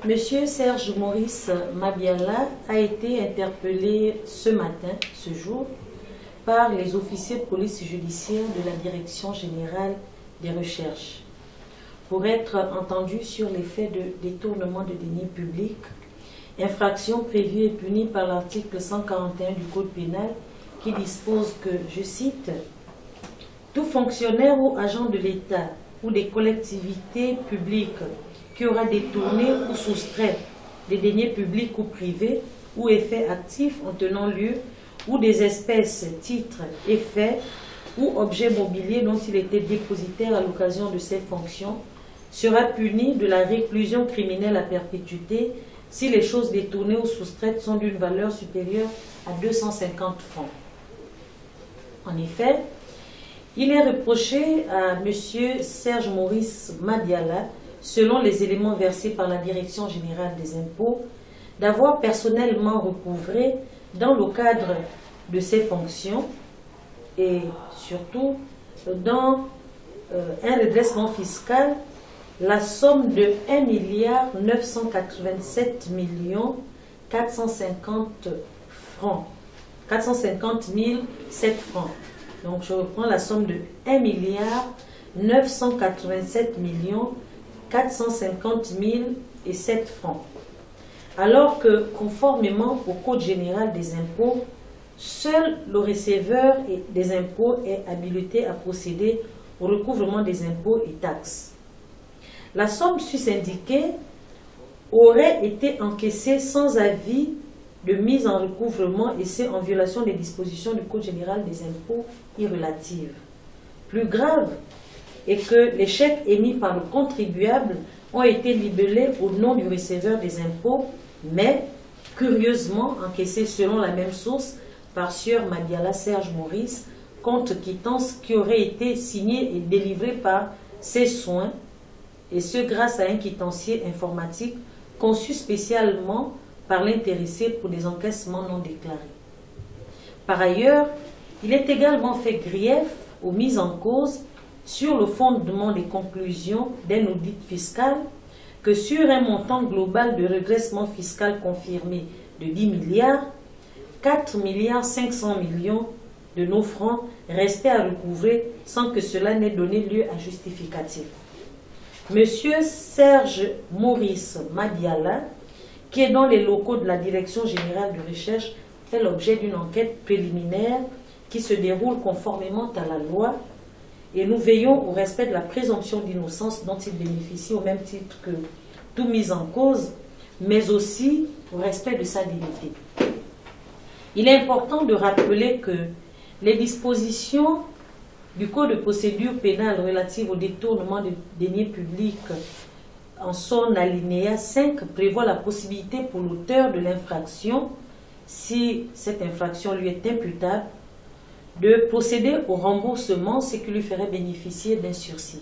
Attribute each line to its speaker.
Speaker 1: Monsieur Serge Maurice Madiala a été interpellé ce matin, ce jour, par les officiers de police judiciaire de la Direction générale des recherches pour être entendu sur les faits de détournement de deniers publics, infraction prévue et punie par l'article 141 du Code pénal qui dispose que, je cite, « Tout fonctionnaire ou agent de l'État ou des collectivités publiques qui aura détourné ou soustrait des deniers publics ou privés ou effets actifs en tenant lieu ou des espèces, titres, effets ou objets mobiliers dont il était dépositaire à l'occasion de ses fonctions sera puni de la réclusion criminelle à perpétuité si les choses détournées ou soustraites sont d'une valeur supérieure à 250 francs. En effet, il est reproché à M. Serge Maurice Madiala, selon les éléments versés par la Direction générale des impôts, d'avoir personnellement recouvré dans le cadre de ses fonctions et surtout dans un redressement fiscal la somme de 1 987 450 francs, 450 007 francs. Donc je reprends la somme de 1 987 450 007 francs. Alors que, conformément au Code général des impôts, seul le receveur des impôts est habilité à procéder au recouvrement des impôts et taxes. La somme sus-indiquée aurait été encaissée sans avis de mise en recouvrement et c'est en violation des dispositions du Code général des impôts irrelatives. Plus grave est que les chèques émis par le contribuable ont été libellés au nom du receveur des impôts, mais curieusement encaissés selon la même source par Sieur Madiala Serge Maurice, compte quittance qui aurait été signé et délivré par ses soins, et ce grâce à un quittancier informatique conçu spécialement par l'intéressé pour des encaissements non déclarés. Par ailleurs, il est également fait grief aux mises en cause sur le fondement des conclusions d'un audit fiscal que sur un montant global de redressement fiscal confirmé de 10 milliards, 4 500 millions de nos francs restaient à recouvrer sans que cela n'ait donné lieu à justificatif. Monsieur Serge Maurice Madiala, qui est dans les locaux de la Direction générale de recherche, fait l'objet d'une enquête préliminaire qui se déroule conformément à la loi et nous veillons au respect de la présomption d'innocence dont il bénéficie au même titre que tout mis en cause, mais aussi au respect de sa dignité. Il est important de rappeler que les dispositions du Code de procédure pénale relatives au détournement de deniers publics en son alinéa 5 prévoit la possibilité pour l'auteur de l'infraction, si cette infraction lui est imputable, de procéder au remboursement, ce qui lui ferait bénéficier d'un sursis.